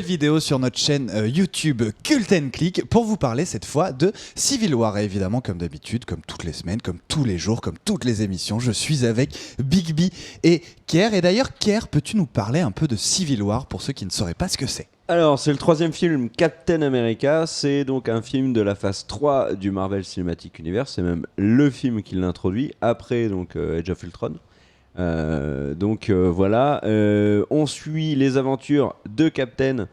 Vidéo sur notre chaîne YouTube Cult & Click pour vous parler cette fois de Civil War. Et évidemment, comme d'habitude, comme toutes les semaines, comme tous les jours, comme toutes les émissions, je suis avec Bigby et Kerr. Et d'ailleurs, Kerr, peux-tu nous parler un peu de Civil War pour ceux qui ne sauraient pas ce que c'est? Alors, c'est le troisième film Captain America. C'est donc un film de la phase 3 du Marvel Cinematic Universe. C'est même le film qui l'introduit après donc, Age of Ultron. Voilà, on suit les aventures de Captain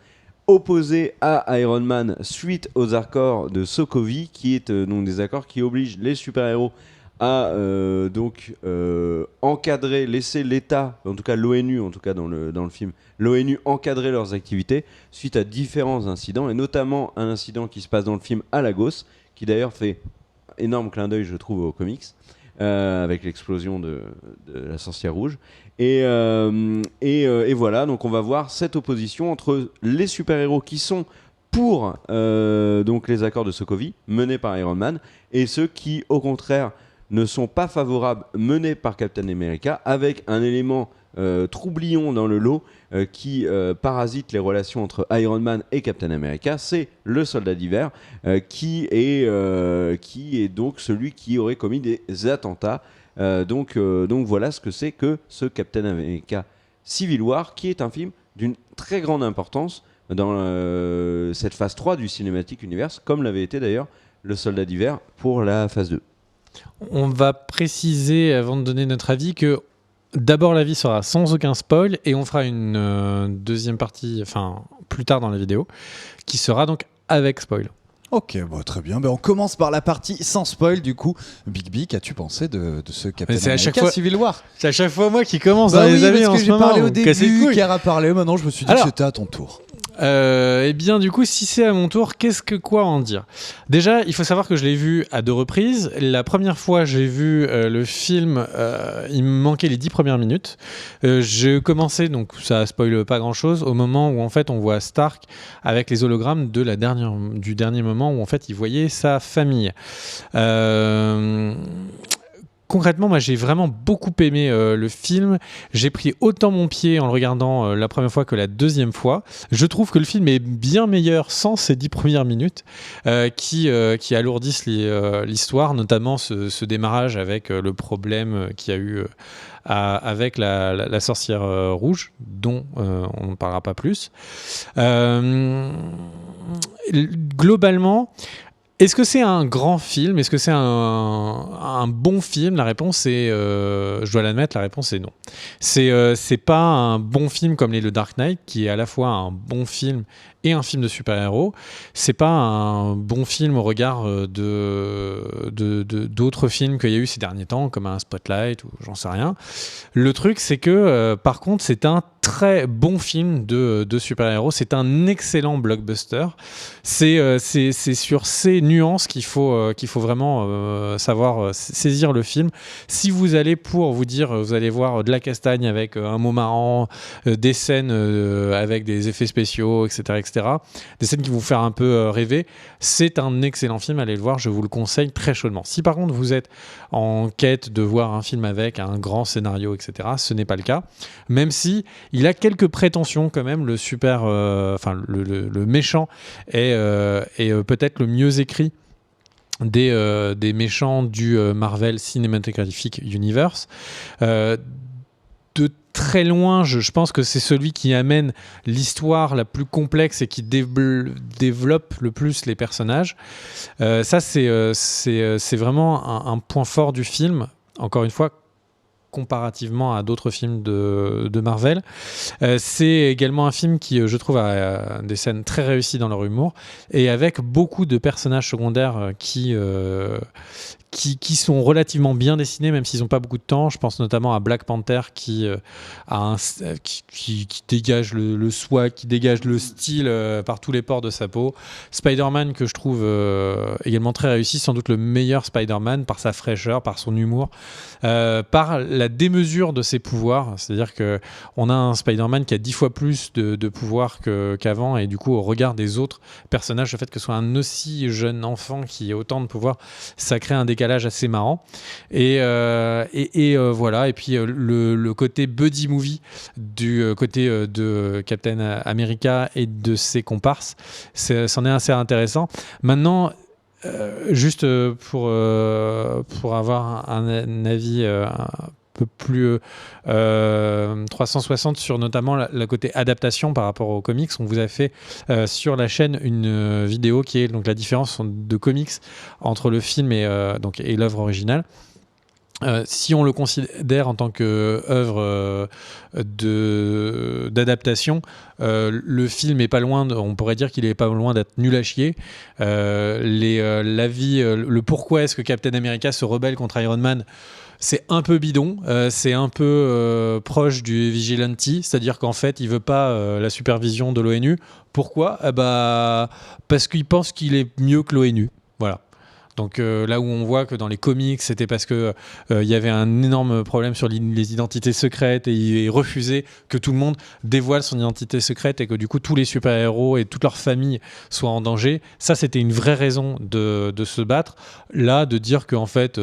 opposé à Iron Man suite aux accords de Sokovie, qui est donc des accords qui obligent les super-héros à encadrer, laisser l'État, en tout cas l'ONU, en tout cas dans le film, l'ONU encadrer leurs activités suite à différents incidents, et notamment un incident qui se passe dans le film à Lagos, qui d'ailleurs fait énorme clin d'œil, je trouve, aux comics. Avec l'explosion de la sorcière rouge. Et voilà, donc on va voir cette opposition entre les super-héros qui sont pour donc les accords de Sokovie, menés par Iron Man, et ceux qui, au contraire, ne sont pas favorables, menés par Captain America, avec un élément troublion dans le lot qui parasite les relations entre Iron Man et Captain America. C'est le soldat d'hiver qui est donc celui qui aurait commis des attentats. Donc voilà ce que c'est que ce Captain America Civil War, qui est un film d'une très grande importance dans cette phase 3 du Cinematic Universe, comme l'avait été d'ailleurs le soldat d'hiver pour la phase 2. On va préciser, avant de donner notre avis, que d'abord l'avis sera sans aucun spoil, et on fera une deuxième partie, enfin plus tard dans la vidéo, qui sera donc avec spoil. Ok, bon, très bien. On commence par la partie sans spoil, du coup. Bigby, qu'as-tu pensé de ce Captain America Civil War? C'est à chaque fois moi qui commence dans les avis en ce moment. J'ai parlé au début, Kerr a parlé, maintenant je me suis dit que c'était à ton tour. Eh bien, du coup, si c'est à mon tour, quoi en dire? Déjà, il faut savoir que je l'ai vu à 2 reprises. La première fois, j'ai vu le film, il me manquait les 10 premières minutes. J'ai commencé, donc ça spoil pas grand-chose, au moment où en fait on voit Stark avec les hologrammes du dernier moment où en fait il voyait sa famille. Concrètement, moi j'ai vraiment beaucoup aimé le film. J'ai pris autant mon pied en le regardant la première fois que la deuxième fois. Je trouve que le film est bien meilleur sans ces 10 premières minutes qui alourdissent l'histoire, notamment ce démarrage avec le problème qu'il y a eu avec la sorcière rouge, dont on ne parlera pas plus. Globalement, est-ce que c'est un grand film? Est-ce que c'est un bon film? La réponse est, je dois l'admettre, la réponse est non. C'est pas un bon film comme The Dark Knight, qui est à la fois un bon film et un film de super-héros. C'est pas un bon film au regard d'autres films qu'il y a eu ces derniers temps, comme un Spotlight ou j'en sais rien. Le truc, c'est que par contre, c'est un très bon film de super-héros. C'est un excellent blockbuster. C'est sur ces nuances qu'il faut vraiment savoir saisir le film. Si vous allez pour vous dire, vous allez voir de la castagne avec un mot marrant, des scènes avec des effets spéciaux, etc., des scènes qui vont vous faire un peu rêver, c'est un excellent film, allez le voir, je vous le conseille très chaudement. Si par contre vous êtes en quête de voir un film avec un grand scénario, etc., ce n'est pas le cas, même si il a quelques prétentions quand même, le méchant est peut-être le mieux écrit des méchants du Marvel Cinematic Universe. De très loin, je pense que c'est celui qui amène l'histoire la plus complexe et qui développe le plus les personnages. Ça, c'est vraiment un point fort du film. Encore une fois, comparativement à d'autres films de Marvel. C'est également un film qui, je trouve, a des scènes très réussies dans leur humour et avec beaucoup de personnages secondaires qui sont relativement bien dessinés, même s'ils n'ont pas beaucoup de temps. Je pense notamment à Black Panther qui dégage le swag, qui dégage le style par tous les pores de sa peau. Spider-Man que je trouve également très réussi, sans doute le meilleur Spider-Man par sa fraîcheur, par son humour, par la démesure de ses pouvoirs. C'est-à-dire qu'on a un Spider-Man qui a 10 fois plus de pouvoirs qu'avant, et du coup au regard des autres personnages, le fait que ce soit un aussi jeune enfant qui ait autant de pouvoirs, ça crée un dégât décalage assez marrant. Et voilà. Et puis le côté buddy movie du côté de Captain America et de ses comparses, c'en est assez intéressant. Maintenant, juste pour avoir un avis un peu plus 360 sur notamment le côté adaptation par rapport aux comics, on vous a fait sur la chaîne une vidéo qui est donc la différence de comics entre le film et l'œuvre originale. Si on le considère en tant qu'œuvre d'adaptation, le film est pas loin. On pourrait dire qu'il est pas loin d'être nul à chier. Le pourquoi est-ce que Captain America se rebelle contre Iron Man, c'est un peu bidon, c'est un peu proche du vigilante, c'est-à-dire qu'en fait il veut pas la supervision de l'ONU. Pourquoi ? Parce qu'il pense qu'il est mieux que l'ONU. Voilà. Donc là où on voit que dans les comics, c'était parce que il y avait un énorme problème sur les identités secrètes et il refusait que tout le monde dévoile son identité secrète et que du coup tous les super-héros et toute leur famille soient en danger. Ça, c'était une vraie raison de se battre. Là, de dire qu'en fait,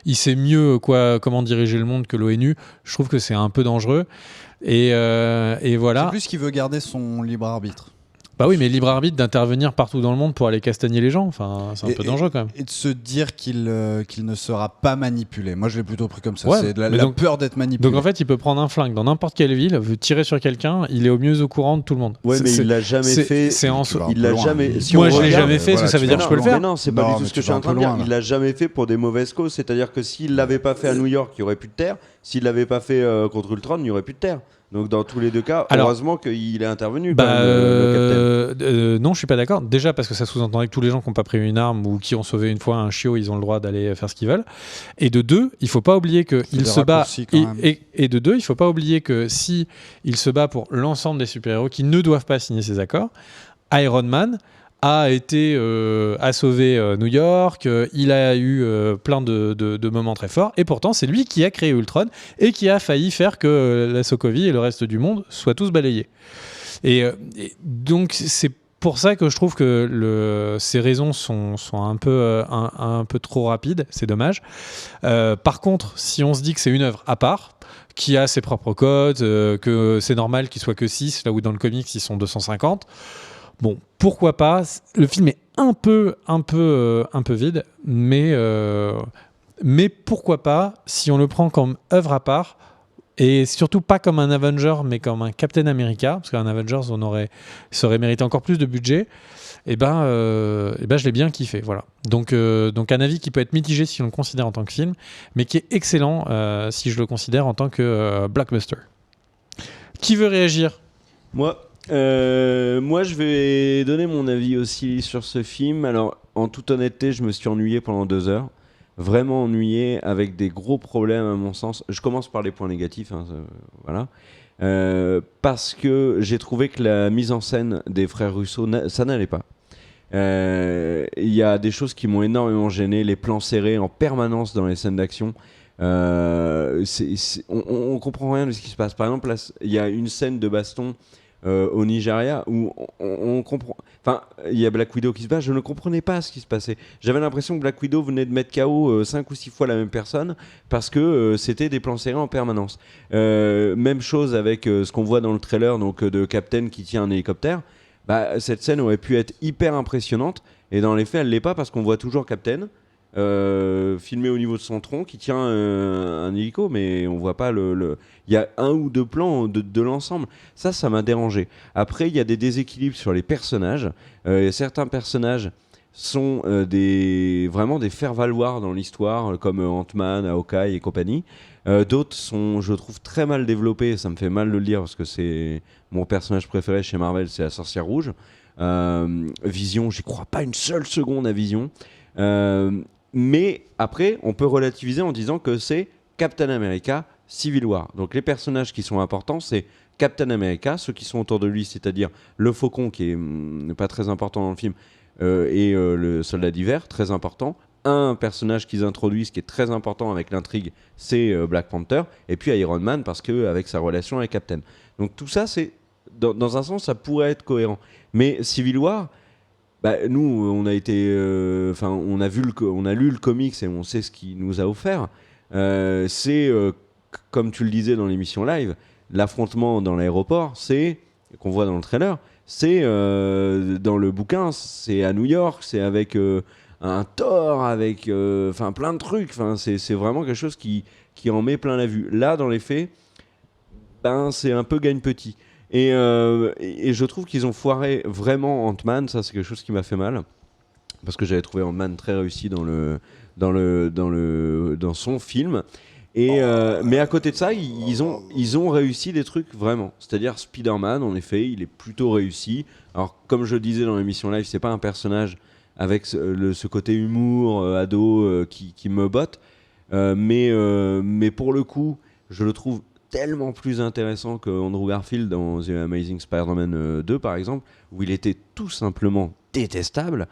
il sait mieux comment diriger le monde que l'ONU, je trouve que c'est un peu dangereux. Et voilà. C'est plus qu'il veut garder son libre arbitre. Bah oui, mais libre arbitre d'intervenir partout dans le monde pour aller castagner les gens, enfin, c'est un peu dangereux quand même. Et de se dire qu'il ne sera pas manipulé. Moi, je l'ai plutôt pris comme ça. Ouais, c'est la peur d'être manipulé. Donc en fait, il peut prendre un flingue dans n'importe quelle ville, veut tirer sur quelqu'un, il est au mieux au courant de tout le monde. Ouais, mais il l'a jamais fait. Il l'a jamais. Moi, je l'ai jamais fait. Est-ce que ça veut dire que je peux le faire ? Non, c'est pas du tout ce que je suis en train de dire. Il l'a jamais fait pour des mauvaises causes. C'est-à-dire que s'il l'avait pas fait à New York, il y aurait plus de terre. S'il l'avait pas fait contre Ultron, il y aurait plus de terre. Donc dans tous les deux cas, heureusement qu'il est intervenu. Le Captain. Non, je suis pas d'accord. Déjà parce que ça sous-entendrait que tous les gens qui n'ont pas pris une arme ou qui ont sauvé une fois un chiot, ils ont le droit d'aller faire ce qu'ils veulent. Et de deux, il faut pas oublier que il se bat. Et de deux, il faut pas oublier que si il se bat pour l'ensemble des super-héros qui ne doivent pas signer ces accords, Iron Man a sauvé New York, il a eu plein de moments très forts, et pourtant c'est lui qui a créé Ultron et qui a failli faire que la Sokovie et le reste du monde soient tous balayés. Et donc c'est pour ça que je trouve que ces raisons sont un peu trop rapides, c'est dommage. Par contre, si on se dit que c'est une œuvre à part, qui a ses propres codes, que c'est normal qu'il soit que 6, là où dans le comics ils sont 250, bon, pourquoi pas. Le film est un peu vide, mais pourquoi pas si on le prend comme œuvre à part et surtout pas comme un Avenger, mais comme un Captain America, parce qu'un Avengers ça aurait mérité encore plus de budget. Et je l'ai bien kiffé, voilà. Donc un avis qui peut être mitigé si on le considère en tant que film, mais qui est excellent si je le considère en tant que blockbuster. Qui veut réagir ? Moi, je vais donner mon avis aussi sur ce film. Alors, en toute honnêteté, je me suis ennuyé pendant 2 heures. Vraiment ennuyé, avec des gros problèmes à mon sens. Je commence par les points négatifs, voilà. Parce que j'ai trouvé que la mise en scène des frères Russo, ça n'allait pas. Il y a des choses qui m'ont énormément gêné, les plans serrés en permanence dans les scènes d'action. On comprend rien de ce qui se passe. Par exemple, là, il y a une scène de baston au Nigeria où on comprend. Enfin, il y a Black Widow qui se bat. Je ne comprenais pas ce qui se passait. J'avais l'impression que Black Widow venait de mettre KO 5 ou 6 fois la même personne parce que c'était des plans serrés en permanence. Même chose avec ce qu'on voit dans le trailer, donc de Captain qui tient un hélicoptère. Cette scène aurait pu être hyper impressionnante et dans les faits, elle l'est pas parce qu'on voit toujours Captain. Filmé au niveau de son tronc qui tient un hélico, mais on voit pas il y a 1 ou 2 plans de l'ensemble. Ça m'a dérangé. Après, il y a des déséquilibres sur les personnages. Certains personnages sont vraiment des faire-valoir dans l'histoire, comme Ant-Man, Hawkeye et compagnie. D'autres sont, je trouve, très mal développés. Ça me fait mal de le dire parce que c'est mon personnage préféré chez Marvel, c'est la Sorcière Rouge. Vision, j'y crois pas une seule seconde à Vision. Mais après, on peut relativiser en disant que c'est Captain America Civil War. Donc les personnages qui sont importants, c'est Captain America, ceux qui sont autour de lui, c'est-à-dire le Faucon, qui est pas très important dans le film, et le Soldat d'hiver, très important. Un personnage qu'ils introduisent qui est très important avec l'intrigue, c'est Black Panther, et puis Iron Man, parce qu'avec sa relation avec Captain. Donc tout ça, c'est dans un sens, ça pourrait être cohérent. Mais Civil War, Nous, on a été, on a lu le comics et on sait ce qu'il nous a offert. C'est comme tu le disais dans l'émission live, l'affrontement dans l'aéroport, c'est qu'on voit dans le trailer, c'est dans le bouquin, c'est à New York, c'est avec un Thor, avec plein de trucs. C'est vraiment quelque chose qui en met plein la vue. Là, dans les faits, c'est un peu gagne petit. Et je trouve qu'ils ont foiré vraiment Ant-Man. Ça, c'est quelque chose qui m'a fait mal, parce que j'avais trouvé Ant-Man très réussi dans son film. Mais à côté de ça, ils ont réussi des trucs vraiment. C'est-à-dire Spider-Man, en effet, il est plutôt réussi. Alors, comme je le disais dans l'émission live, c'est pas un personnage avec ce côté humour ado qui me botte. Mais pour le coup, je le trouve tellement plus intéressant que Andrew Garfield dans The Amazing Spider-Man 2, par exemple, où il était tout simplement détestable.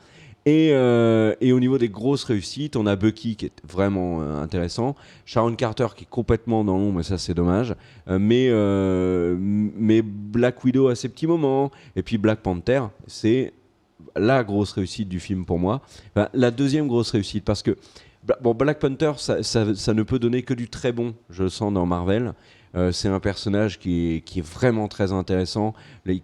Et au niveau des grosses réussites, on a Bucky qui est vraiment intéressant, Sharon Carter qui est complètement dans l'ombre, et ça c'est dommage, mais Black Widow a ses petits moments, et puis Black Panther, c'est la grosse réussite du film pour moi. La deuxième grosse réussite, parce que Black Panther, ça ne peut donner que du très bon, je le sens dans Marvel. C'est un personnage qui est vraiment très intéressant,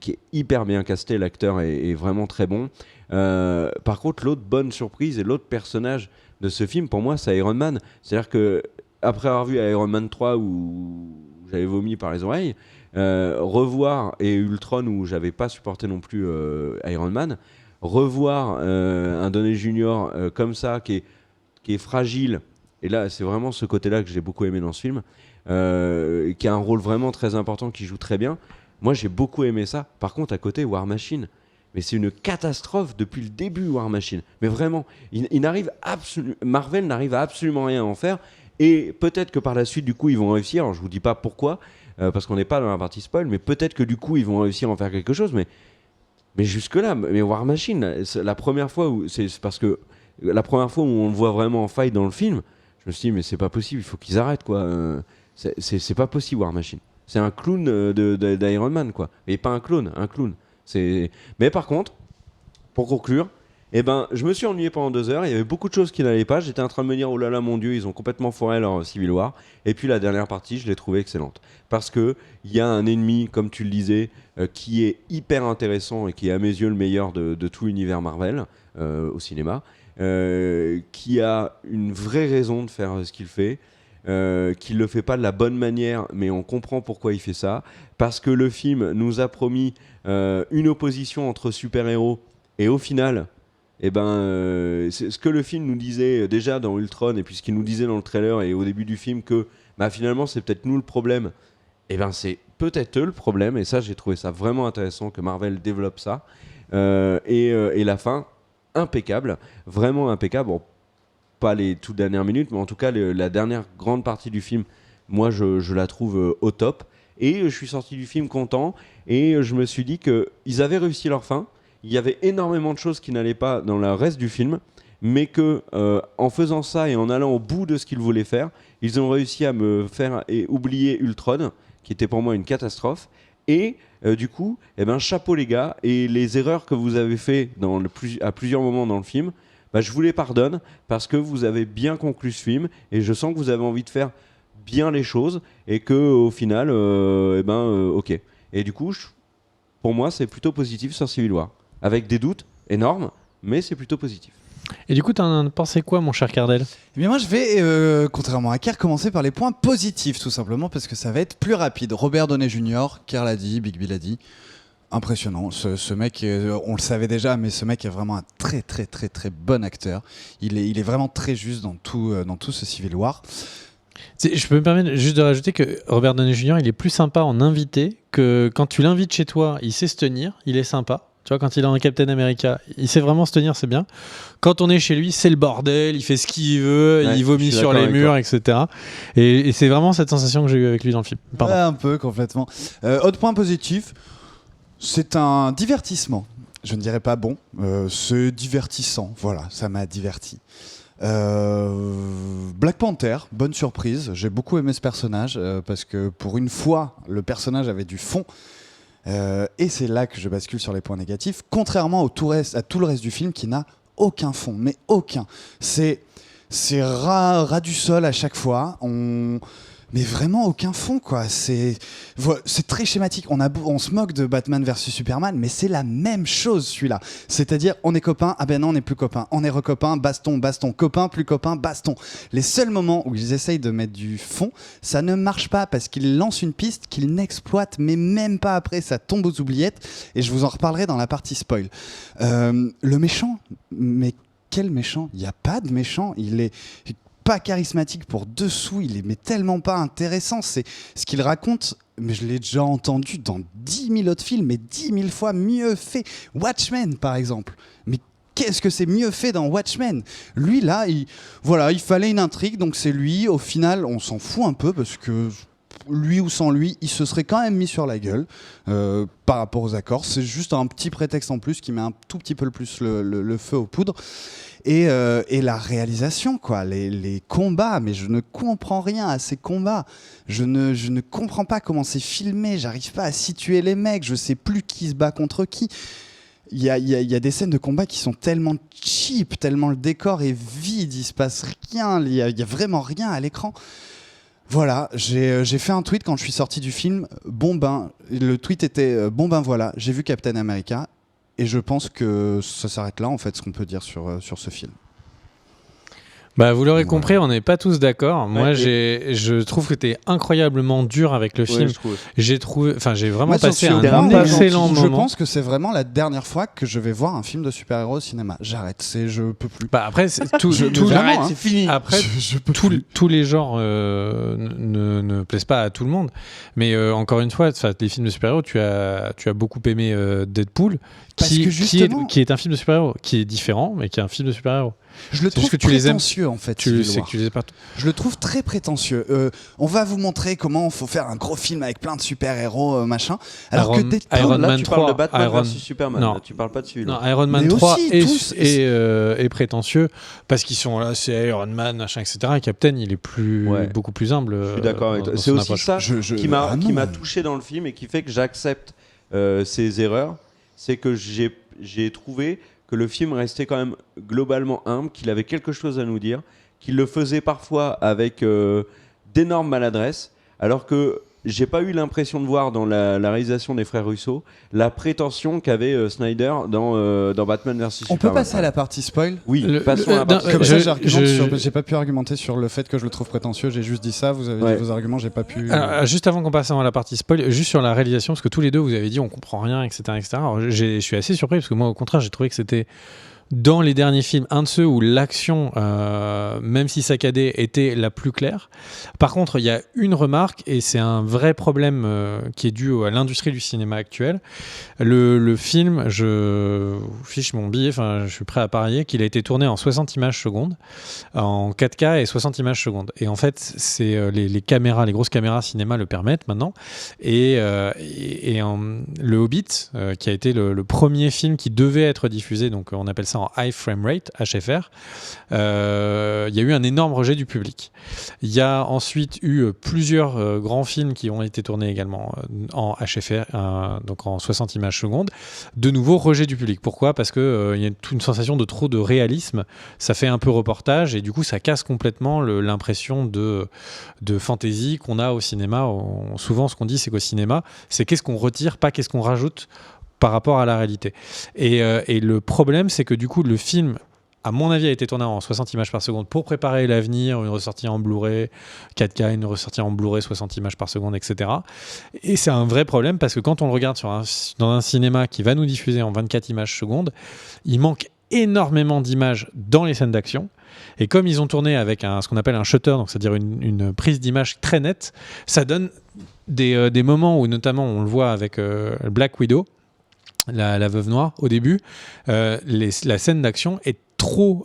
qui est hyper bien casté, l'acteur est vraiment très bon. Par contre, l'autre bonne surprise et l'autre personnage de ce film, pour moi, c'est Iron Man. C'est-à-dire que après avoir vu Iron Man 3 où j'avais vomi par les oreilles, revoir, et Ultron où j'avais pas supporté non plus Iron Man, revoir un Downey Jr. Comme ça, qui est fragile, et là c'est vraiment ce côté-là que j'ai beaucoup aimé dans ce film, qui a un rôle vraiment très important, qui joue très bien. Moi j'ai beaucoup aimé ça. Par contre, à côté, War Machine, mais c'est une catastrophe depuis le début, War Machine. Mais vraiment, Marvel n'arrive à absolument rien à en faire. Et peut-être que par la suite, du coup, ils vont réussir. Alors, je vous dis pas pourquoi, parce qu'on n'est pas dans la partie spoil, mais peut-être que du coup, ils vont réussir à en faire quelque chose. Mais jusque-là, mais War Machine, la première fois où on le voit vraiment en fight dans le film, je me suis dit, mais c'est pas possible, il faut qu'ils arrêtent, quoi. C'est pas possible, War Machine. C'est un clown d'Iron Man, quoi. Et pas un clone, un clown. Mais par contre, pour conclure, je me suis ennuyé pendant 2 heures. Il y avait beaucoup de choses qui n'allaient pas. J'étais en train de me dire, oh là là, mon Dieu, ils ont complètement foiré leur Civil War. Et puis la dernière partie, je l'ai trouvée excellente. Parce qu'il y a un ennemi, comme tu le disais, qui est hyper intéressant et qui est à mes yeux le meilleur de tout l'univers Marvel au cinéma, qui a une vraie raison de faire ce qu'il fait. Qu'il ne le fait pas de la bonne manière, mais on comprend pourquoi il fait ça, parce que le film nous a promis une opposition entre super-héros, et au final, c'est ce que le film nous disait déjà dans Ultron, et puis ce qu'il nous disait dans le trailer et au début du film, que finalement c'est peut-être nous le problème, c'est peut-être eux le problème, et ça j'ai trouvé ça vraiment intéressant que Marvel développe ça, et la fin, impeccable, vraiment impeccable. Bon, pas les toutes dernières minutes, mais en tout cas la dernière grande partie du film, moi je la trouve au top, et je suis sorti du film content, et je me suis dit qu'ils avaient réussi leur fin. Il y avait énormément de choses qui n'allaient pas dans le reste du film, mais que en faisant ça et en allant au bout de ce qu'ils voulaient faire, ils ont réussi à me faire oublier Ultron, qui était pour moi une catastrophe. Et du coup, chapeau les gars, et les erreurs que vous avez fait à plusieurs moments dans le film, je vous les pardonne, parce que vous avez bien conclu ce film, et je sens que vous avez envie de faire bien les choses, et que au final, ok. Et du coup, pour moi, c'est plutôt positif sur Civil War, avec des doutes énormes, mais c'est plutôt positif. Et du coup, t'en as pensé quoi, mon cher Cardel ? Eh bien moi je vais, contrairement à Kerr, commencer par les points positifs, tout simplement, parce que ça va être plus rapide. Robert Downey Jr., Kerr l'a dit, Big Bill l'a dit, impressionnant. Ce mec, on le savait déjà, mais ce mec est vraiment un très très très très bon acteur. Il est vraiment très juste dans tout ce Civil War. Je peux me permettre juste de rajouter que Robert Downey Jr., il est plus sympa en invité que quand tu l'invites chez toi, il sait se tenir, il est sympa. Tu vois, quand il est en Captain America, il sait vraiment se tenir, c'est bien. Quand on est chez lui, c'est le bordel, il fait ce qu'il veut, il vomit sur les murs, etc. Et c'est vraiment cette sensation que j'ai eue avec lui dans le film. Pardon. Ouais, un peu, complètement. Autre point positif, c'est un divertissement. Je ne dirais pas bon, c'est divertissant. Voilà, ça m'a diverti. Black Panther, bonne surprise. J'ai beaucoup aimé ce personnage parce que pour une fois, le personnage avait du fond. Et c'est là que je bascule sur les points négatifs, contrairement à tout le reste du film qui n'a aucun fond, mais aucun. C'est ras du sol à chaque fois. Mais vraiment aucun fond, quoi. C'est très schématique. On se moque de Batman versus Superman, mais c'est la même chose, celui-là. C'est-à-dire, on est copains, ah ben non, on n'est plus copains. On est recopains, baston, copains, plus copains, baston. Les seuls moments où ils essayent de mettre du fond, ça ne marche pas parce qu'ils lancent une piste qu'ils n'exploitent, mais même pas après. Ça tombe aux oubliettes. Et je vous en reparlerai dans la partie spoil. Le méchant, mais quel méchant? Il n'y a pas de méchant. Il est pas charismatique pour dessous, il est mais tellement pas intéressant. C'est ce qu'il raconte, mais je l'ai déjà entendu dans 10 000 autres films, mais 10 000 fois mieux fait. Watchmen, par exemple. Mais qu'est-ce que c'est mieux fait dans Watchmen? Lui, là, il fallait une intrigue, donc c'est lui. Au final, on s'en fout un peu, parce que lui ou sans lui, il se serait quand même mis sur la gueule par rapport aux accords. C'est juste un petit prétexte en plus qui met un tout petit peu plus le feu aux poudres. Et la réalisation, quoi, les combats, mais je ne comprends rien à ces combats. Je ne comprends pas comment c'est filmé, j'arrive pas à situer les mecs, je sais plus qui se bat contre qui. Il y a des scènes de combat qui sont tellement cheap, tellement le décor est vide, il se passe rien, il y a vraiment rien à l'écran. Voilà, j'ai fait un tweet quand je suis sorti du film. Le tweet était voilà, j'ai vu Captain America. Et je pense que ça s'arrête là, en fait, ce qu'on peut dire sur ce film. Bah, vous l'aurez compris, on n'est pas tous d'accord. Moi, je trouve que t'es incroyablement dur avec le film. J'ai vraiment passé un excellent moment. Je pense que c'est vraiment la dernière fois que je vais voir un film de super-héros au cinéma. J'arrête, je peux plus. Bah après, c'est fini. Après, tous les genres ne plaisent pas à tout le monde. Mais encore une fois, les films de super-héros, tu as beaucoup aimé Deadpool, qui est un film de super-héros, qui est différent, mais qui est un film de super-héros. Je le trouve prétentieux, en fait. Tu sais que tu les aimes pas. Je le trouve très prétentieux. On va vous montrer comment il faut faire un gros film avec plein de super-héros, machin. Alors que Iron là, Man tu 3, parles de Batman versus Superman. Non. Là, tu parles pas de celui-là. Non, Iron Man 3 est prétentieux parce qu'ils sont là, c'est Iron Man, machin, etc. Et Captain, il est beaucoup plus humble. Je suis d'accord avec toi. C'est aussi ça qui m'a touché dans le film et qui fait que j'accepte ces erreurs. C'est que j'ai trouvé que le film restait quand même globalement humble, qu'il avait quelque chose à nous dire, qu'il le faisait parfois avec d'énormes maladresses, alors que j'ai pas eu l'impression de voir dans la réalisation des frères Russo la prétention qu'avait Snyder dans Batman vs Superman. On peut passer à la partie spoil? Oui, passons à la partie spoil. Comme ça, j'ai pas pu argumenter sur le fait que je le trouve prétentieux, j'ai juste dit ça, vous avez dit vos arguments, j'ai pas pu... Alors, juste avant qu'on passe à la partie spoil, juste sur la réalisation, parce que tous les deux vous avez dit on comprend rien, etc. Alors, je suis assez surpris, parce que moi au contraire j'ai trouvé que c'était... Dans les derniers films, un de ceux où l'action, même si saccadée, était la plus claire. Par contre, il y a une remarque, et c'est un vrai problème qui est dû à l'industrie du cinéma actuel. Le film, je fiche mon billet, je suis prêt à parier qu'il a été tourné en 60 images secondes, en 4K et 60 images secondes. Et en fait, c'est les caméras, les grosses caméras cinéma le permettent maintenant. Et le Hobbit, qui a été le premier film qui devait être diffusé, donc on appelle ça en high frame rate, HFR, il y a eu un énorme rejet du public. Il y a ensuite eu plusieurs grands films qui ont été tournés également en HFR, donc en 60 images secondes. De nouveau, rejet du public. Pourquoi ? Parce qu'il y a une sensation de trop de réalisme. Ça fait un peu reportage et du coup, ça casse complètement l'impression de fantaisie qu'on a au cinéma. Souvent, ce qu'on dit, c'est qu'au cinéma, c'est qu'est-ce qu'on retire, pas qu'est-ce qu'on rajoute par rapport à la réalité. Et le problème, c'est que du coup, le film, à mon avis, a été tourné en 60 images par seconde pour préparer l'avenir, une ressortie en Blu-ray 4K, une ressortie en Blu-ray 60 images par seconde, etc. Et c'est un vrai problème parce que quand on le regarde dans un cinéma qui va nous diffuser en 24 images secondes, il manque énormément d'images dans les scènes d'action. Et comme ils ont tourné avec ce qu'on appelle un shutter, donc c'est-à-dire une prise d'image très nette, ça donne des moments où, notamment, on le voit avec Black Widow, la veuve noire, au début, la scène d'action est trop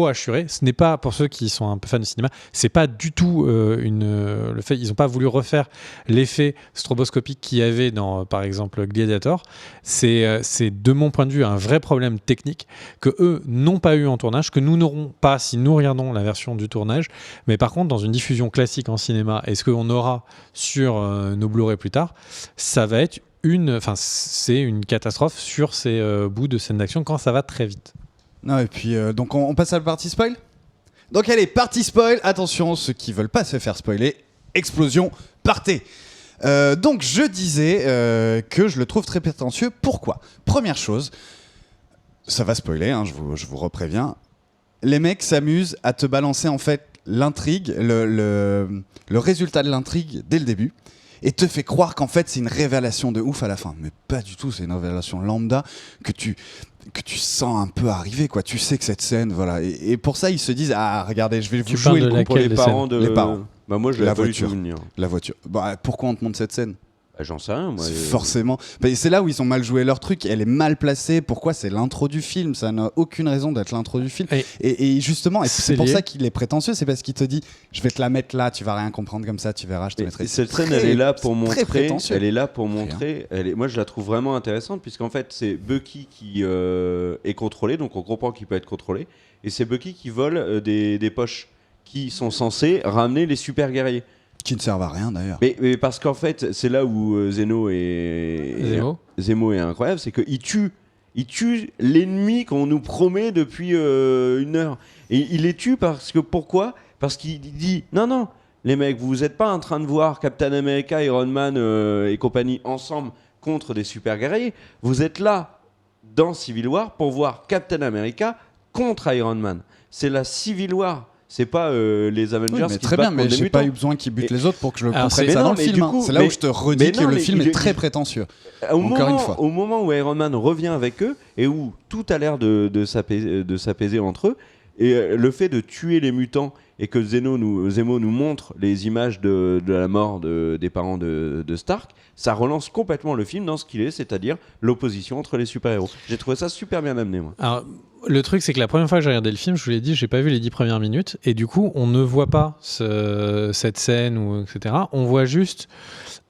hachurée. Ce n'est pas, pour ceux qui sont un peu fans de cinéma, c'est pas du tout le fait, ils n'ont pas voulu refaire l'effet stroboscopique qu'il y avait dans, par exemple, Gladiator. C'est de mon point de vue un vrai problème technique que eux n'ont pas eu en tournage, que nous n'aurons pas si nous regardons la version du tournage. Mais par contre, dans une diffusion classique en cinéma, et ce qu'on aura sur nos Blu-ray plus tard, ça va être c'est une catastrophe sur ces bouts de scènes d'action quand ça va très vite. Non, et puis, donc on passe à la partie spoil. Donc allez, partie spoil. Attention, ceux qui veulent pas se faire spoiler, explosion, partez. Donc je disais que je le trouve très prétentieux. Pourquoi ? Première chose, ça va spoiler, hein, je vous repréviens. Les mecs s'amusent à te balancer en fait l'intrigue, le résultat de l'intrigue dès le début, et te fait croire qu'en fait c'est une révélation de ouf à la fin. Mais pas du tout, c'est une révélation lambda que tu sens un peu arriver, quoi. Tu sais que cette scène, voilà. Et pour ça, ils se disent, ah, regardez, je vais vous jouer le coup pour les parents de... Les parents. Bah moi, je La l'ai pas du voiture. tout souvenir. La voiture. Bah, pourquoi on te montre cette scène ? Bah, j'en sais rien, moi. Forcément. Bah, c'est là où ils ont mal joué leur truc. Elle est mal placée. Pourquoi ? C'est l'intro du film. Ça n'a aucune raison d'être l'intro du film. Et justement, et c'est pour ça qu'il est prétentieux. C'est parce qu'il te dit, je vais te la mettre là, tu vas rien comprendre comme ça, tu verras, je te mettrai. Cette scène, elle est là pour montrer. Elle est là pour montrer. Moi, je la trouve vraiment intéressante puisqu'en fait, c'est Bucky qui est contrôlé. Donc, on comprend qu'il peut être contrôlé. Et c'est Bucky qui vole des poches qui sont censées ramener les super guerriers. Qui ne servent à rien d'ailleurs. Mais parce qu'en fait, c'est là où Zemo est incroyable, c'est qu'il tue l'ennemi qu'on nous promet depuis 1 heure. Et il les tue pourquoi ? Parce qu'il dit non, les mecs, vous n'êtes pas en train de voir Captain America, Iron Man et compagnie ensemble contre des super guerriers. Vous êtes là dans Civil War pour voir Captain America contre Iron Man. C'est la Civil War. C'est pas les Avengers qui très se battent bien, mais j'ai pas eu besoin qu'ils butent les autres pour que je le comprenne ça dans le film. C'est là où je te redis que le film est très prétentieux. Encore une fois. Au moment où Iron Man revient avec eux et où tout a l'air de s'apaiser entre eux, et le fait de tuer les mutants et que Zemo nous montre les images de la mort des parents de Stark, ça relance complètement le film dans ce qu'il est, c'est-à-dire l'opposition entre les super-héros. J'ai trouvé ça super bien amené, moi. Alors, le truc, c'est que la première fois que j'ai regardé le film, je vous l'ai dit, j'ai pas vu les 10 premières minutes, et du coup, on ne voit pas cette scène, etc. On voit juste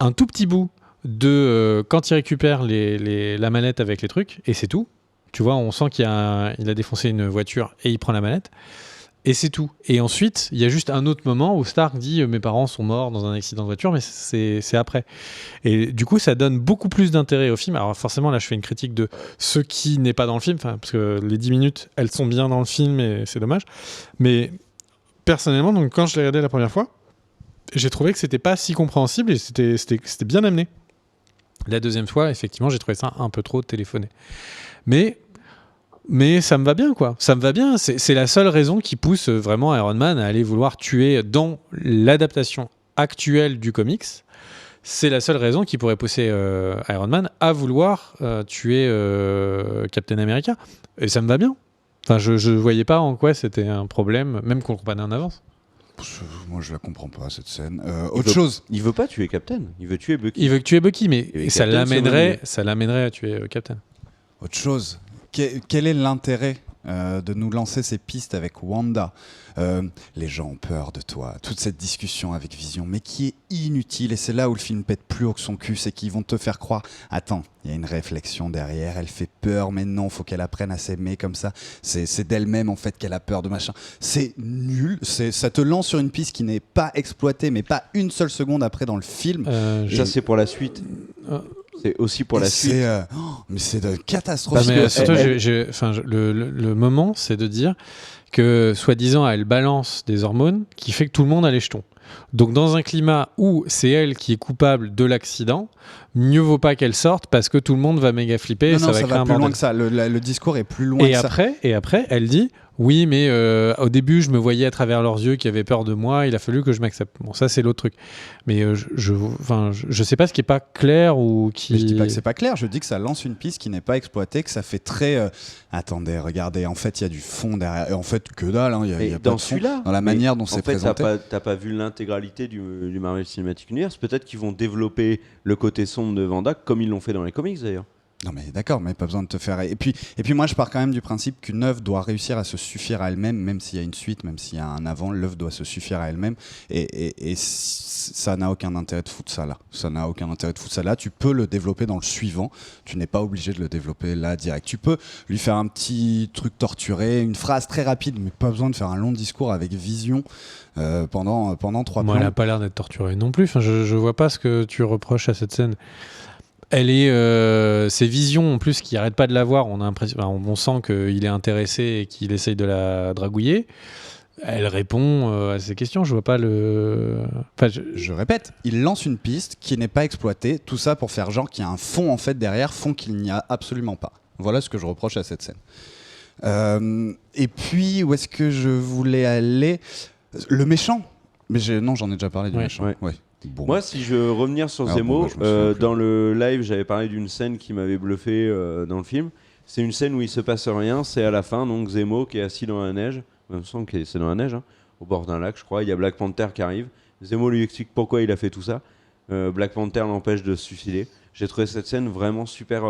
un tout petit bout de quand il récupère la manette avec les trucs, et c'est tout. Tu vois, on sent qu'il a défoncé une voiture et il prend la manette. Et c'est tout. Et ensuite, il y a juste un autre moment où Stark dit mes parents sont morts dans un accident de voiture, mais c'est après. Et du coup, ça donne beaucoup plus d'intérêt au film. Alors forcément, là, je fais une critique de ce qui n'est pas dans le film, parce que les 10 minutes, elles sont bien dans le film et c'est dommage. Mais personnellement, donc, quand je l'ai regardé la première fois, j'ai trouvé que c'était pas si compréhensible et c'était bien amené. La deuxième fois, effectivement, j'ai trouvé ça un peu trop téléphoné. Mais ça me va bien, quoi. Ça me va bien. C'est la seule raison qui pousse vraiment Iron Man à aller vouloir tuer dans l'adaptation actuelle du comics. C'est la seule raison qui pourrait pousser Iron Man à vouloir tuer Captain America. Et ça me va bien. Enfin, je voyais pas en quoi c'était un problème, même qu'on le comprenait en avance. Moi, je la comprends pas, cette scène. Il veut pas tuer Captain. Il veut tuer Bucky. Il veut tuer Bucky, mais ça l'amènerait à tuer Captain. Autre chose. Quel est l'intérêt de nous lancer ces pistes avec Wanda ? Les gens ont peur de toi. Toute cette discussion avec Vision, mais qui est inutile. Et c'est là où le film pète plus haut que son cul. C'est qu'ils vont te faire croire, attends, il y a une réflexion derrière, elle fait peur, mais non, faut qu'elle apprenne à s'aimer comme ça. C'est d'elle-même, en fait, qu'elle a peur de machin. C'est nul. Ça te lance sur une piste qui n'est pas exploitée, mais pas une seule seconde après dans le film. Ça, c'est pour la suite. C'est aussi pour la suite. Mais c'est de catastrophe. Le moment, c'est de dire que, soi-disant, elle balance des hormones qui fait que tout le monde a les jetons. Donc, dans un climat où c'est elle qui est coupable de l'accident, mieux vaut pas qu'elle sorte parce que tout le monde va méga flipper. Non, ça va créer un plus bordel. loin que ça. Le discours est plus loin que ça. Et après, elle dit oui, mais au début, je me voyais à travers leurs yeux qui avaient peur de moi. Il a fallu que je m'accepte. Bon, ça, c'est l'autre truc. Mais je sais pas ce qui est pas clair ou qui. Mais je dis pas que c'est pas clair. Je dis que ça lance une piste qui n'est pas exploitée, que ça fait très. Attendez, regardez. En fait, il y a du fond derrière. Et en fait, que dalle. Il y a pas de fond dans la manière dont c'est présenté. T'as pas vu l'intégralité du Marvel Cinematic Universe. Peut-être qu'ils vont développer le côté sombre de Wanda comme ils l'ont fait dans les comics d'ailleurs. Non mais d'accord, mais pas besoin de te faire... Et puis moi je pars quand même du principe qu'une œuvre doit réussir à se suffire à elle-même, même s'il y a une suite, même s'il y a un avant, l'œuvre doit se suffire à elle-même. Et ça n'a aucun intérêt de foutre ça là. Ça n'a aucun intérêt de foutre ça là. Tu peux le développer dans le suivant. Tu n'es pas obligé de le développer là direct. Tu peux lui faire un petit truc torturé, une phrase très rapide, mais pas besoin de faire un long discours avec Vision pendant 3 plans. Elle n'a pas l'air d'être torturée non plus. Enfin, je vois pas ce que tu reproches à cette scène. Elle est, ses visions en plus qui arrêtent pas de la voir. On a l'impression, on sent qu'il est intéressé et qu'il essaye de la dragouiller. Elle répond à ces questions. Je vois pas le. Enfin, Je répète, il lance une piste qui n'est pas exploitée. Tout ça pour faire genre qu'il y a un fond en fait derrière, fond qu'il n'y a absolument pas. Voilà ce que je reproche à cette scène. Et puis où est-ce que je voulais aller ? Le méchant. Mais non, j'en ai déjà parlé du méchant. Ouais. Ouais. Bon. Moi, si je veux revenir sur Alors, Zemo, bon, je me souviens plus. dans le live, j'avais parlé d'une scène qui m'avait bluffé dans le film. C'est une scène où il se passe rien, c'est à la fin, donc Zemo qui est assis dans la neige, il me semble que c'est dans la neige, hein, au bord d'un lac, je crois. Il y a Black Panther qui arrive. Zemo lui explique pourquoi il a fait tout ça. Black Panther l'empêche de se suicider. J'ai trouvé cette scène vraiment super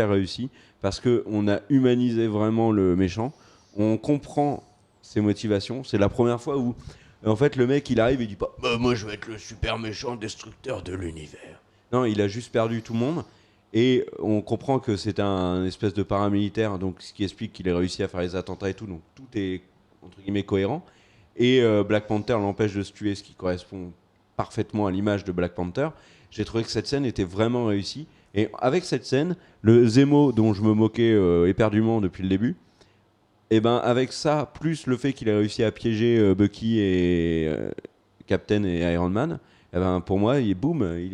réussie parce qu'on a humanisé vraiment le méchant. On comprend ses motivations. C'est la première fois où en fait, le mec, il arrive et il dit pas « moi, je vais être le super méchant destructeur de l'univers ». Non, il a juste perdu tout le monde. Et on comprend que c'est un espèce de paramilitaire, donc ce qui explique qu'il a réussi à faire les attentats et tout. Donc tout est, entre guillemets, cohérent. Et Black Panther l'empêche de se tuer, ce qui correspond parfaitement à l'image de Black Panther. J'ai trouvé que cette scène était vraiment réussie. Et avec cette scène, le Zemo dont je me moquais éperdument depuis le début, et ben avec ça, plus le fait qu'il a réussi à piéger Bucky et Captain et Iron Man, et ben pour moi, il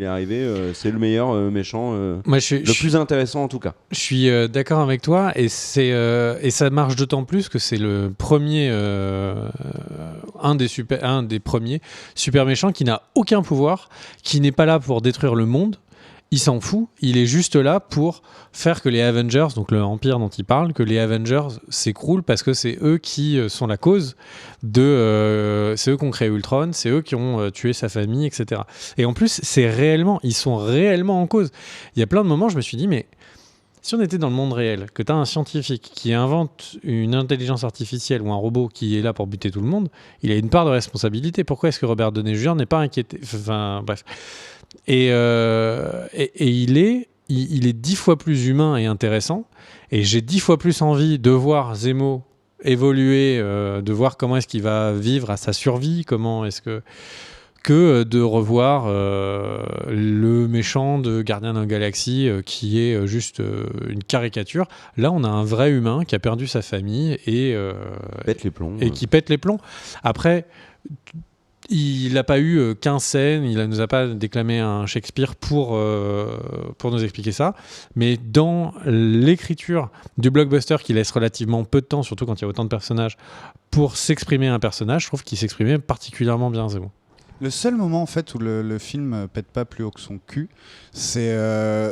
est arrivé, c'est le meilleur méchant, Moi, le plus intéressant en tout cas. Je suis d'accord avec toi et ça marche d'autant plus que c'est le premier, un des premiers super méchants qui n'a aucun pouvoir, qui n'est pas là pour détruire le monde. Il s'en fout, il est juste là pour faire que les Avengers, donc le Empire dont il parle, que les Avengers s'écroulent parce que c'est eux qui sont la cause c'est eux qui ont créé Ultron, c'est eux qui ont tué sa famille, etc. Et en plus, ils sont réellement en cause. Il y a plein de moments, je me suis dit, mais si on était dans le monde réel, que tu as un scientifique qui invente une intelligence artificielle ou un robot qui est là pour buter tout le monde, il a une part de responsabilité. Pourquoi est-ce que Robert Downey Jr. n'est pas inquiété ? Enfin, bref. Et il est 10 fois plus humain et intéressant. Et j'ai 10 fois plus envie de voir Zemo évoluer, de voir comment est-ce qu'il va vivre à sa survie, comment est-ce que de revoir le méchant de Gardien de la Galaxie qui est juste une caricature. Là, on a un vrai humain qui a perdu sa famille et Pète les plombs. qui pète les plombs. Après, il n'a pas eu 15 scènes, il ne nous a pas déclamé un Shakespeare pour nous expliquer ça. Mais dans l'écriture du blockbuster qui laisse relativement peu de temps, surtout quand il y a autant de personnages, pour s'exprimer un personnage, je trouve qu'il s'exprimait particulièrement bien, Zemo. Le seul moment en fait où le film pète pas plus haut que son cul, c'est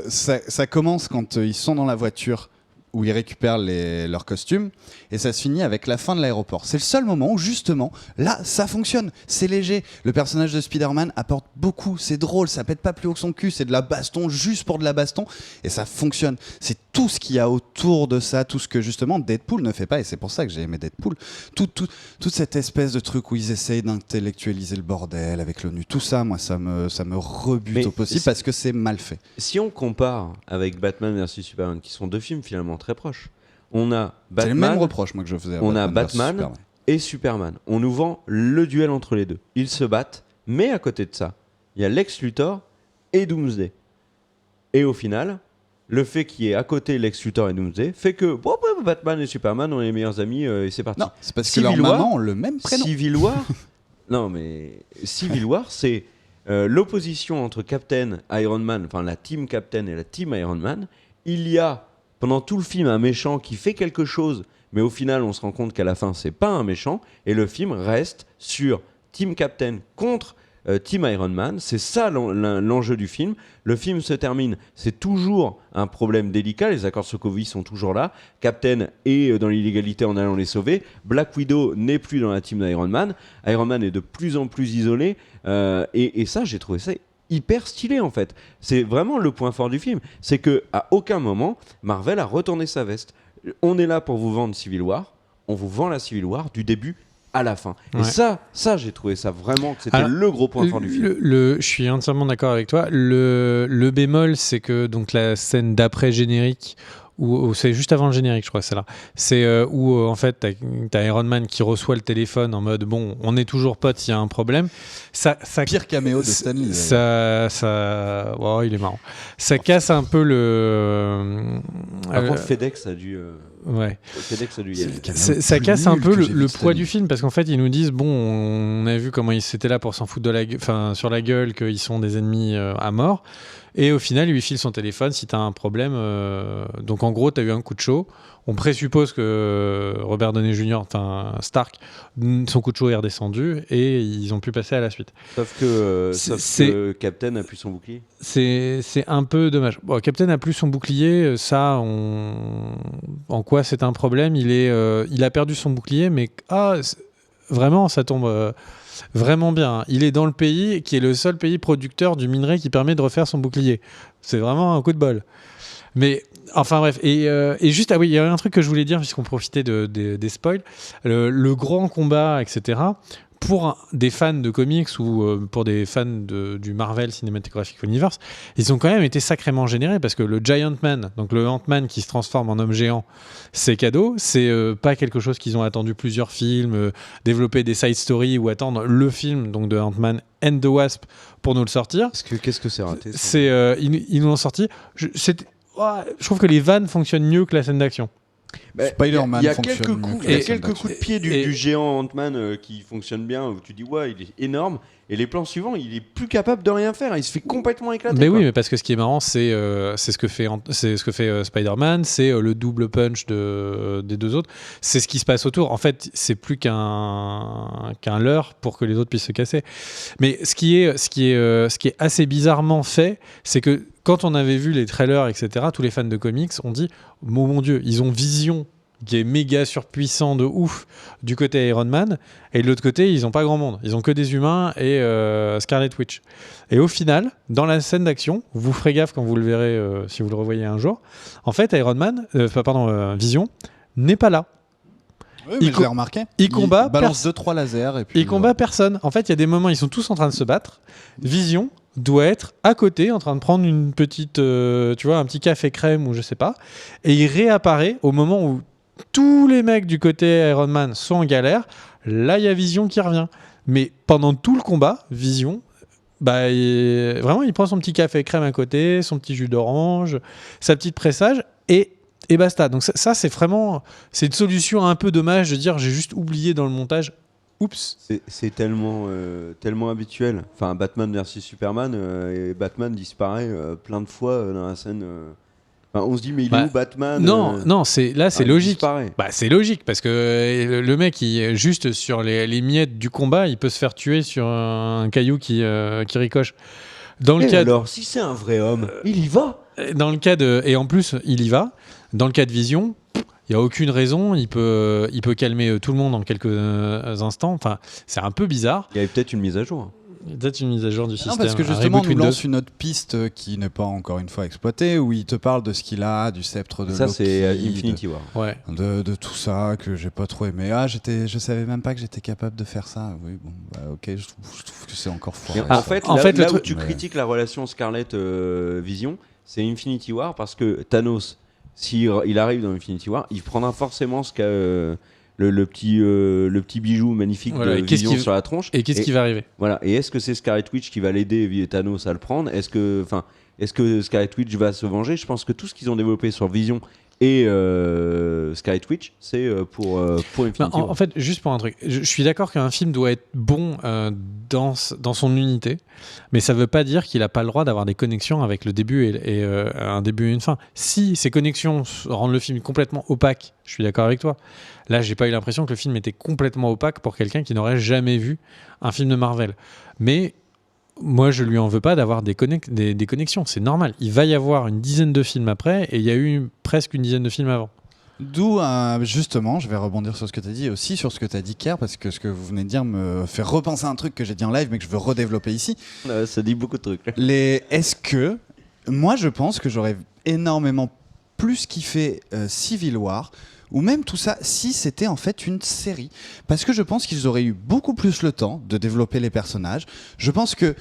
ça commence quand ils sont dans la voiture où ils récupèrent leurs costumes et ça se finit avec la fin de l'aéroport. C'est le seul moment où justement là ça fonctionne, c'est léger. Le personnage de Spider-Man apporte beaucoup, c'est drôle, ça pète pas plus haut que son cul, c'est de la baston juste pour de la baston et ça fonctionne. C'est tout ce qu'il y a autour de ça, tout ce que justement Deadpool ne fait pas et c'est pour ça que j'ai aimé Deadpool. Toute cette espèce de truc où ils essayent d'intellectualiser le bordel avec l'ONU, tout ça, moi ça me rebute Mais au possible parce que c'est mal fait. Si on compare avec Batman vs Superman, qui sont deux films finalement très proches, on a C'est le même Batman, reproche moi que je faisais à on a Batman versus Batman Superman. et Superman. On nous vend le duel entre les deux. Ils se battent, mais à côté de ça, il y a Lex Luthor et Doomsday. Et au final, le fait qu'il y ait à côté Lex Luthor et Doomsday fait que Batman et Superman ont les meilleurs amis et c'est parti. Non, c'est parce que leurs Civil War, mamans ont le même prénom. Civil War, non mais Civil War, c'est l'opposition entre Captain Iron Man, enfin la team Captain et la team Iron Man. Il y a pendant tout le film un méchant qui fait quelque chose, mais au final on se rend compte qu'à la fin c'est pas un méchant et le film reste sur team Captain contre Team Iron Man. C'est ça l'enjeu du film. Le film se termine, c'est toujours un problème délicat, les accords de Sokovie sont toujours là, Captain est dans l'illégalité en allant les sauver, Black Widow n'est plus dans la team d'Iron Man, Iron Man est de plus en plus isolé, et ça j'ai trouvé ça hyper stylé en fait. C'est vraiment le point fort du film, c'est que à aucun moment Marvel a retourné sa veste. On est là pour vous vendre Civil War, on vous vend la Civil War du début à la fin. Ouais. Et ça j'ai trouvé ça vraiment que c'était le gros point fort du film. Je suis entièrement d'accord avec toi. Le bémol, c'est que donc la scène d'après générique Ou c'est juste avant le générique, je crois, c'est là. C'est où en fait t'as Iron Man qui reçoit le téléphone en mode bon, on est toujours potes s'il y a un problème. Ça Pire caméo de Stanley. Oh, il est marrant. Ça casse un peu le. Par contre, FedEx a dû. Ouais. FedEx a dû y aller. Ça casse un peu le poids du film parce qu'en fait ils nous disent bon, on a vu comment ils étaient là pour s'en foutre de sur la gueule, qu'ils sont des ennemis à mort. Et au final, il lui file son téléphone si t'as un problème. Donc en gros, t'as eu un coup de chaud. On présuppose que Robert Downey Jr., enfin Stark, son coup de chaud est redescendu et ils ont pu passer à la suite. Sauf que Captain a plus son bouclier. C'est un peu dommage. Bon, Captain a plus son bouclier. Ça, en quoi c'est un problème ? Il a perdu son bouclier, mais vraiment, ça tombe. Vraiment bien. Il est dans le pays qui est le seul pays producteur du minerai qui permet de refaire son bouclier. C'est vraiment un coup de bol. Mais enfin bref. Et juste, ah oui, il y a un truc que je voulais dire puisqu'on profitait des spoils. Le grand combat, etc. Pour des fans de comics ou pour des fans du Marvel Cinematic Universe, ils ont quand même été sacrément générés parce que le Giant Man, donc le Ant-Man qui se transforme en homme géant, c'est cadeau. C'est pas quelque chose qu'ils ont attendu plusieurs films, développer des side stories ou attendre le film donc de Ant-Man and the Wasp pour nous le sortir. Qu'est-ce que c'est raté Ils nous l'ont sorti. Je trouve que les vannes fonctionnent mieux que la scène d'action. Spider-Man il y a fonctionne quelques mieux coups, que il y a la scène quelques coups de pied du géant Ant-Man qui fonctionnent bien, où tu dis ouais, il est énorme, et les plans suivants, il est plus capable de rien faire, il se fait complètement éclater. Mais oui, mais parce que ce qui est marrant, c'est ce que fait Spider-Man, c'est le double punch des deux autres, c'est ce qui se passe autour. En fait, c'est plus qu'un leurre pour que les autres puissent se casser. Mais ce qui est assez bizarrement fait, c'est que quand on avait vu les trailers, etc., tous les fans de comics ont dit oh, mon Dieu, ils ont Vision qui est méga surpuissant de ouf du côté Iron Man, et de l'autre côté, ils n'ont pas grand monde. Ils ont que des humains et Scarlet Witch. Et au final, dans la scène d'action, vous ferez gaffe quand vous le verrez, si vous le revoyez un jour, en fait, Vision n'est pas là. Oui, mais je l'ai remarqué. Il balance 2-3 lasers et puis il combat personne. En fait, il y a des moments, ils sont tous en train de se battre. Vision doit être à côté, en train de prendre une petite, un petit café crème ou je sais pas, et il réapparaît au moment où tous les mecs du côté Iron Man sont en galère. Là, il y a Vision qui revient. Mais pendant tout le combat, Vision, vraiment, il prend son petit café crème à côté, son petit jus d'orange, sa petite pressage et basta. Donc ça, c'est vraiment, c'est une solution un peu dommage de dire j'ai juste oublié dans le montage. Oups. C'est tellement habituel. Enfin, Batman versus Superman, et Batman disparaît plein de fois dans la scène. On se dit mais il est où Batman Non, c'est logique. Disparaît. C'est logique parce que le mec, juste sur les miettes du combat, il peut se faire tuer sur un caillou qui ricoche. Alors, si c'est un vrai homme, il y va. Dans le cas et en plus, il y va. Dans le cas de Vision, il n'y a aucune raison. Il peut calmer tout le monde en quelques instants. Enfin, c'est un peu bizarre. Il y avait peut-être une mise à jour. Peut-être une mise à jour du système. Non, parce que justement, on nous lance une autre piste qui n'est pas encore une fois exploitée, où il te parle de ce qu'il a, du sceptre de Loki. Ça, c'est Infinity War. Ouais. De tout ça que j'ai pas trop aimé. Je savais même pas que j'étais capable de faire ça. Oui, bon, ok, je trouve que c'est encore foiré. En fait, là où tu critiques la relation Scarlet-Vision, c'est Infinity War, parce que Thanos, s'il arrive dans Infinity War, il prendra forcément ce qu'a... Le petit bijou magnifique de Vision sur la tronche. Et qu'est-ce qui va arriver ? Voilà. Et est-ce que c'est Scarlet Witch qui va l'aider Thanos à le prendre ? Est-ce que Scarlet Witch va se venger ? Je pense que tout ce qu'ils ont développé sur Vision et Scarlet Witch, c'est pour Infinity War. En fait, juste pour un truc, je suis d'accord qu'un film doit être bon dans son unité, mais ça ne veut pas dire qu'il n'a pas le droit d'avoir des connexions avec le début et un début et une fin. Si ces connexions rendent le film complètement opaque, je suis d'accord avec toi. Là, j'ai pas eu l'impression que le film était complètement opaque pour quelqu'un qui n'aurait jamais vu un film de Marvel. Mais moi, je lui en veux pas d'avoir des connexions. C'est normal. Il va y avoir une dizaine de films après, et il y a eu presque une dizaine de films avant. D'où, justement, je vais rebondir sur ce que tu as dit, aussi sur ce que tu as dit, Kerr, parce que ce que vous venez de dire me fait repenser à un truc que j'ai dit en live, mais que je veux redévelopper ici. Ça dit beaucoup de trucs. Est-ce que... Moi, je pense que j'aurais énormément plus kiffé Civil War ou même tout ça si c'était en fait une série. Parce que je pense qu'ils auraient eu beaucoup plus le temps de développer les personnages. Je pense que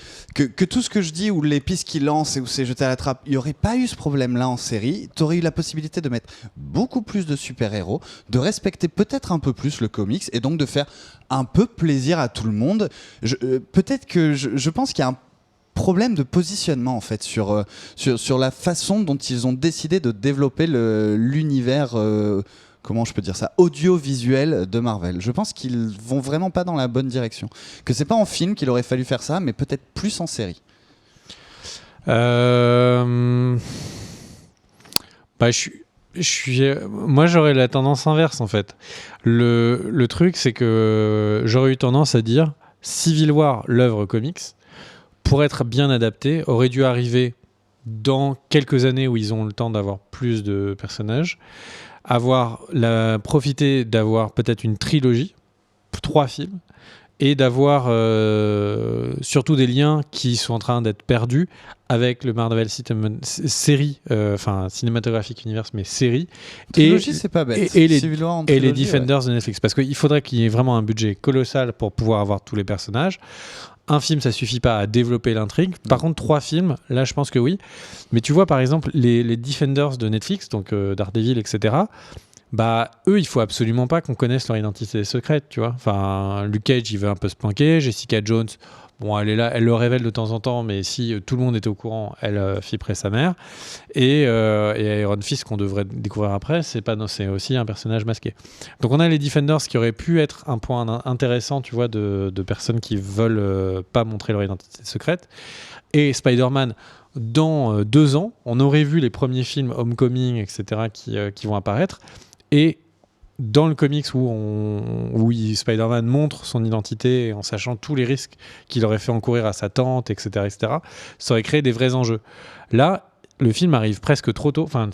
tout ce que je dis, ou les pistes qu'ils lancent et où c'est jeté à la trappe, il n'y aurait pas eu ce problème-là en série. Tu aurais eu la possibilité de mettre beaucoup plus de super-héros, de respecter peut-être un peu plus le comics et donc de faire un peu plaisir à tout le monde. Peut-être que je pense qu'il y a un problème de positionnement en fait sur la façon dont ils ont décidé de développer l'univers comment je peux dire ça, audiovisuel de Marvel. Je pense qu'ils vont vraiment pas dans la bonne direction. Que c'est pas en film qu'il aurait fallu faire ça, mais peut-être plus en série. Moi, j'aurais la tendance inverse en fait. Le truc, c'est que j'aurais eu tendance à dire Civil War, l'œuvre comics, pour être bien adapté, aurait dû arriver dans quelques années où ils ont le temps d'avoir plus de personnages, profiter d'avoir peut-être une trilogie, 3 films, et d'avoir surtout des liens qui sont en train d'être perdus avec le Marvel série, cinématographique universe, mais série. Trilogie, c'est pas bête. Et les Defenders de Netflix. Parce qu'il faudrait qu'il y ait vraiment un budget colossal pour pouvoir avoir tous les personnages. Un film, ça suffit pas à développer l'intrigue. Par contre, 3 films, là, je pense que oui. Mais tu vois, par exemple, les Defenders de Netflix, donc Daredevil, etc., bah, eux, il faut absolument pas qu'on connaisse leur identité secrète, tu vois. Enfin, Luke Cage, il veut un peu se planquer. Jessica Jones, bon, elle est là, elle le révèle de temps en temps, mais si tout le monde était au courant, elle flipperait sa mère. Et Iron Fist, qu'on devrait découvrir après, c'est aussi un personnage masqué. Donc on a les Defenders qui auraient pu être un point intéressant, tu vois, de personnes qui veulent pas montrer leur identité secrète. Et Spider-Man, dans 2 ans, on aurait vu les premiers films Homecoming, etc., qui vont apparaître. Et dans le comics où Spider-Man montre son identité en sachant tous les risques qu'il aurait fait encourir à sa tante, etc., ça aurait créé des vrais enjeux. Là, le film arrive presque trop tôt, enfin,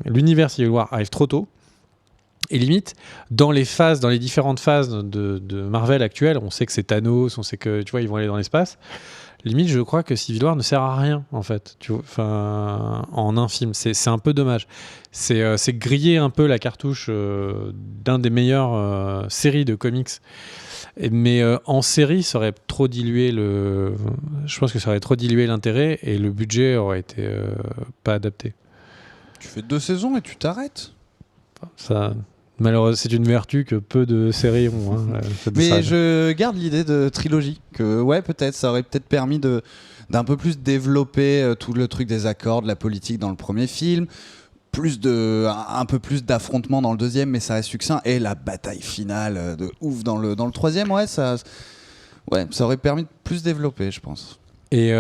l'univers Civil War arrive trop tôt. Et limite, dans les différentes phases de Marvel actuelles, on sait que c'est Thanos, on sait que, tu vois, ils vont aller dans l'espace. Limite, je crois que Civil War ne sert à rien, en fait, tu vois, en un film. C'est un peu dommage. C'est griller un peu la cartouche d'un des meilleures séries de comics. Mais en série, ça aurait trop dilué je pense que ça aurait trop dilué l'intérêt et le budget aurait été pas adapté. Tu fais 2 saisons et tu t'arrêtes. Ça... Malheureusement, c'est une vertu que peu de séries ont. Mais je garde l'idée de trilogie. Que ouais, peut-être, ça aurait peut-être permis d'un peu plus développer tout le truc des accords, de la politique dans le premier film, un peu plus d'affrontements dans le deuxième, mais ça reste succinct. Et la bataille finale de ouf dans le troisième, ça aurait permis de plus développer, je pense. Et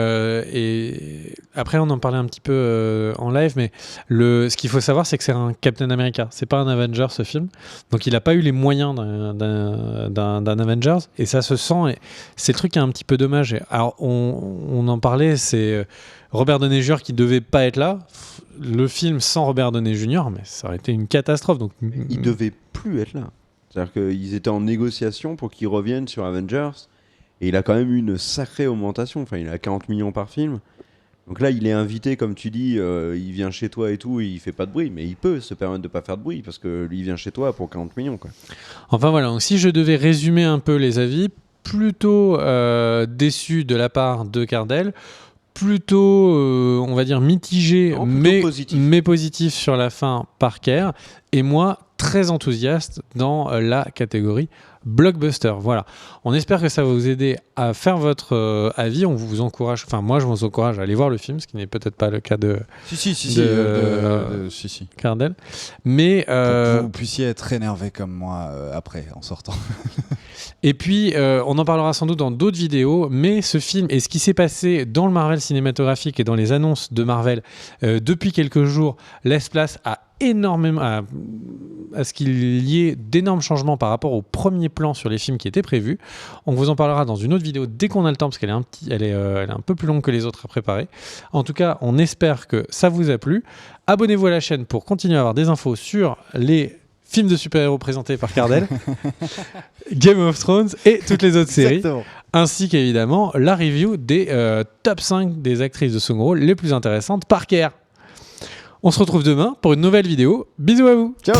après, on en parlait un petit peu en live, mais ce qu'il faut savoir, c'est que c'est un Captain America. C'est pas un Avenger, ce film. Donc, il n'a pas eu les moyens d'un Avengers. Et ça se sent. Et c'est le truc qui est un petit peu dommage. Alors, on en parlait, c'est Robert Downey Jr. qui devait pas être là. Le film sans Robert Downey Jr., mais ça aurait été une catastrophe. Donc, il devait plus être là. C'est-à-dire qu'ils étaient en négociation pour qu'il revienne sur Avengers. Et il a quand même eu une sacrée augmentation. Enfin, il a 40 millions par film. Donc là, il est invité, comme tu dis, il vient chez toi et tout, et il fait pas de bruit. Mais il peut se permettre de pas faire de bruit, parce que lui, il vient chez toi pour 40 millions, quoi. Enfin voilà, donc si je devais résumer un peu les avis, plutôt déçu de la part de Cardell, plutôt, on va dire, mitigé, mais positif sur la fin par Kerr, et moi, très enthousiaste dans la catégorie blockbuster. Voilà. On espère que ça va vous aider à faire votre avis. On vous encourage, enfin moi je vous encourage à aller voir le film, ce qui n'est peut-être pas le cas de Cardell. Mais pour que vous puissiez être énervé comme moi après en sortant. Et puis on en parlera sans doute dans d'autres vidéos, mais ce film et ce qui s'est passé dans le Marvel cinématographique et dans les annonces de Marvel depuis quelques jours laisse place à énormément à ce qu'il y ait d'énormes changements par rapport au premier plan sur les films qui étaient prévus. On vous en parlera dans une autre vidéo dès qu'on a le temps, parce qu'elle est un peu plus longue que les autres à préparer. En tout cas, on espère que ça vous a plu. Abonnez-vous à la chaîne pour continuer à avoir des infos sur les films de super-héros présentés par Cardell, Game of Thrones et toutes les autres séries. Exactement. Ainsi qu'évidemment la review des top 5 des actrices de second rôle les plus intéressantes par Kerr. On se retrouve demain pour une nouvelle vidéo. Bisous à vous. Ciao.